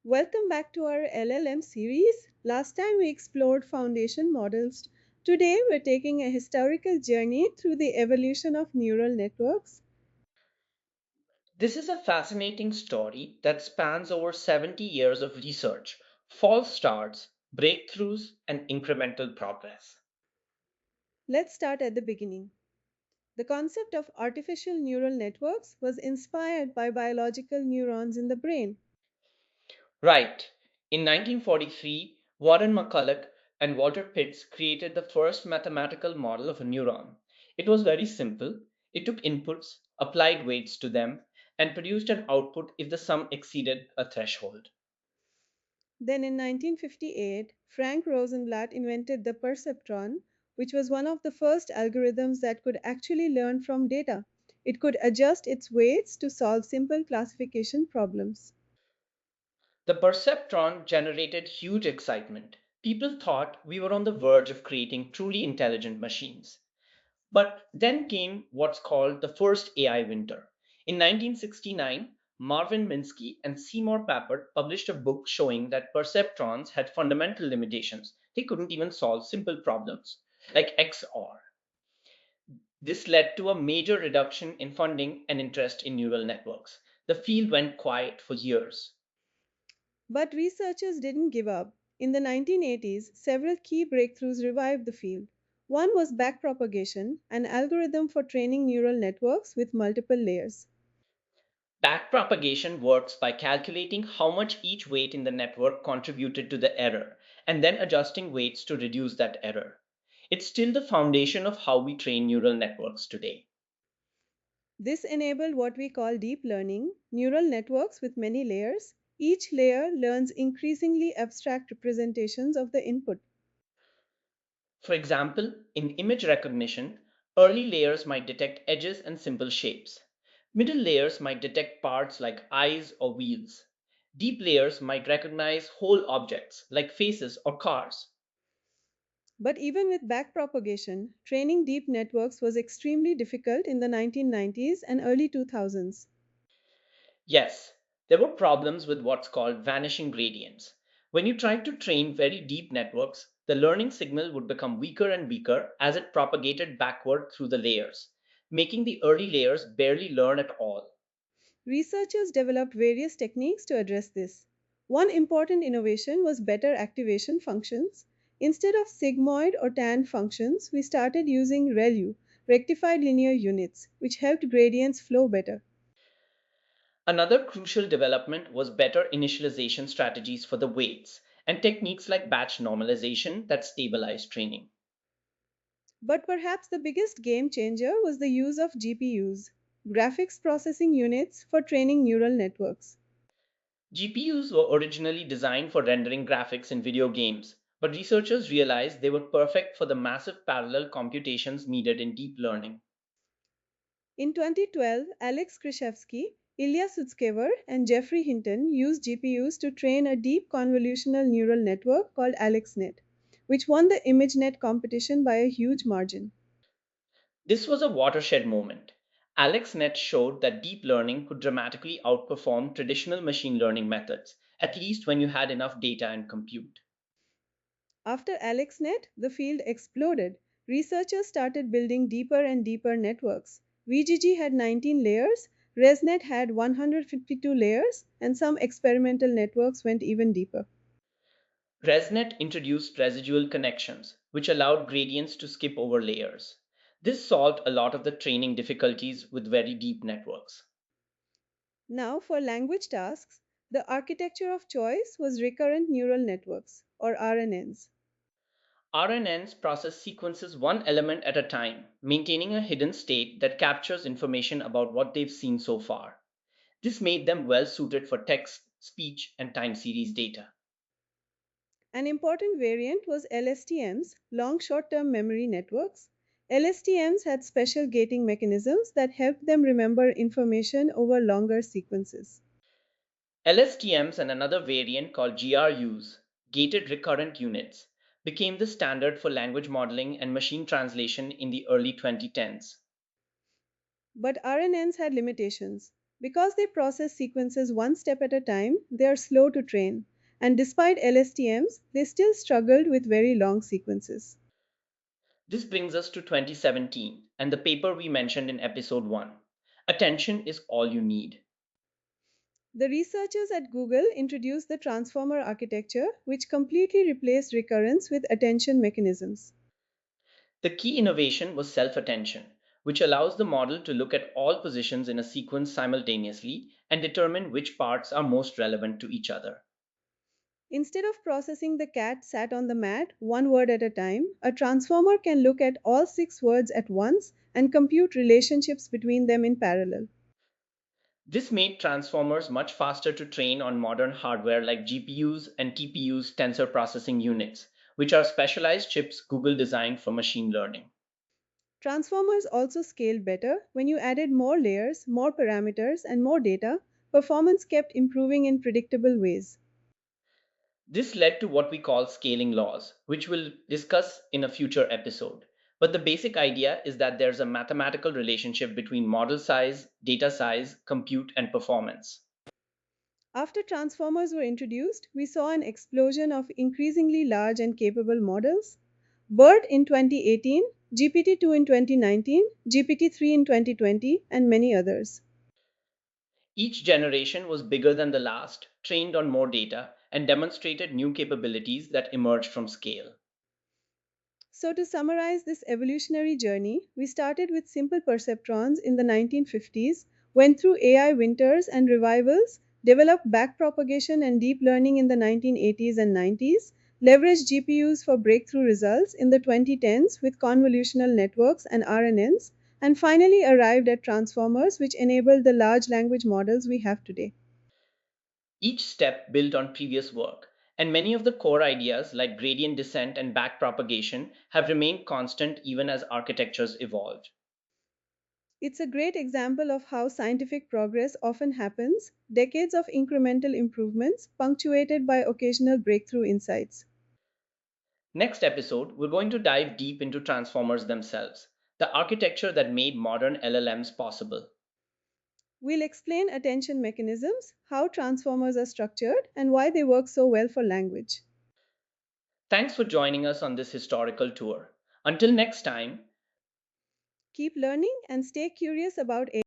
Welcome back to our LLM series. Last time we explored foundation models. Today we're taking a historical journey through the evolution of neural networks. This is a fascinating story that spans over 70 years of research, false starts, breakthroughs, and incremental progress. Let's start at the beginning. The concept of artificial neural networks was inspired by biological neurons in the brain. Right. In 1943, Warren McCulloch and Walter Pitts created the first mathematical model of a neuron. It was very simple. It took inputs, applied weights to them, and produced an output if the sum exceeded a threshold. Then in 1958, Frank Rosenblatt invented the perceptron, which was one of the first algorithms that could actually learn from data. It could adjust its weights to solve simple classification problems. The perceptron generated huge excitement. People thought we were on the verge of creating truly intelligent machines. But then came what's called the first AI winter. In 1969, Marvin Minsky and Seymour Papert published a book showing that perceptrons had fundamental limitations. They couldn't even solve simple problems like XOR. This led to a major reduction in funding and interest in neural networks. The field went quiet for years. But researchers didn't give up. In the 1980s, several key breakthroughs revived the field. One was backpropagation, an algorithm for training neural networks with multiple layers. Backpropagation works by calculating how much each weight in the network contributed to the error, and then adjusting weights to reduce that error. It's still the foundation of how we train neural networks today. This enabled what we call deep learning, neural networks with many layers. Each layer learns increasingly abstract representations of the input. For example, in image recognition, early layers might detect edges and simple shapes. Middle layers might detect parts like eyes or wheels. Deep layers might recognize whole objects like faces or cars. But even with backpropagation, training deep networks was extremely difficult in the 1990s and early 2000s. Yes, there were problems with what's called vanishing gradients. When you tried to train very deep networks, the learning signal would become weaker and weaker as it propagated backward through the layers, making the early layers barely learn at all. Researchers developed various techniques to address this. One important innovation was better activation functions. Instead of sigmoid or tan functions, we started using ReLU, rectified linear units, which helped gradients flow better. Another crucial development was better initialization strategies for the weights and techniques like batch normalization that stabilized training. But perhaps the biggest game changer was the use of GPUs, graphics processing units for training neural networks. GPUs were originally designed for rendering graphics in video games, but researchers realized they were perfect for the massive parallel computations needed in deep learning. In 2012, Alex Krzyzewski, Ilya Sutskever, and Jeffrey Hinton used GPUs to train a deep convolutional neural network called AlexNet, which won the ImageNet competition by a huge margin. This was a watershed moment. AlexNet showed that deep learning could dramatically outperform traditional machine learning methods, at least when you had enough data and compute. After AlexNet, the field exploded. Researchers started building deeper and deeper networks. VGG had 19 layers, ResNet had 152 layers, and some experimental networks went even deeper. ResNet introduced residual connections, which allowed gradients to skip over layers. This solved a lot of the training difficulties with very deep networks. Now, for language tasks, the architecture of choice was recurrent neural networks, or RNNs. RNNs process sequences one element at a time, maintaining a hidden state that captures information about what they've seen so far. This made them well suited for text, speech, and time series data. An important variant was LSTMs, long short term memory networks. LSTMs had special gating mechanisms that helped them remember information over longer sequences. LSTMs and another variant called GRUs, gated recurrent units, became the standard for language modeling and machine translation in the early 2010s. But RNNs had limitations. Because they process sequences one step at a time, they are slow to train. And despite LSTMs, they still struggled with very long sequences. This brings us to 2017 and the paper we mentioned in episode 1. Attention is all you need. The researchers at Google introduced the transformer architecture, which completely replaced recurrence with attention mechanisms. The key innovation was self attention, which allows the model to look at all positions in a sequence simultaneously and determine which parts are most relevant to each other. Instead of processing the cat sat on the mat one word at a time, a transformer can look at all six words at once and compute relationships between them in parallel. This made transformers much faster to train on modern hardware like GPUs and TPUs, tensor processing units, which are specialized chips Google designed for machine learning. Transformers also scaled better. When you added more layers, more parameters, and more data, performance kept improving in predictable ways. This led to what we call scaling laws, which we'll discuss in a future episode. But the basic idea is that there's a mathematical relationship between model size, data size, compute, and performance. After transformers were introduced, we saw an explosion of increasingly large and capable models. BERT in 2018, GPT-2 in 2019, GPT-3 in 2020, and many others. Each generation was bigger than the last, trained on more data, and demonstrated new capabilities that emerged from scale. So, to summarize this evolutionary journey, we started with simple perceptrons in the 1950s, went through AI winters and revivals, developed backpropagation and deep learning in the 1980s and 90s, leveraged GPUs for breakthrough results in the 2010s with convolutional networks and RNNs, and finally arrived at transformers, which enabled the large language models we have today. Each step built on previous work, and many of the core ideas like gradient descent and backpropagation have remained constant even as architectures evolved. It's a great example of how scientific progress often happens decades of incremental improvements, punctuated by occasional breakthrough insights. Next episode, we're going to dive deep into transformers themselves, the architecture that made modern LLMs possible. We'll explain attention mechanisms, how transformers are structured, and why they work so well for language. Thanks for joining us on this historical tour. Until next time, Keep learning and stay curious about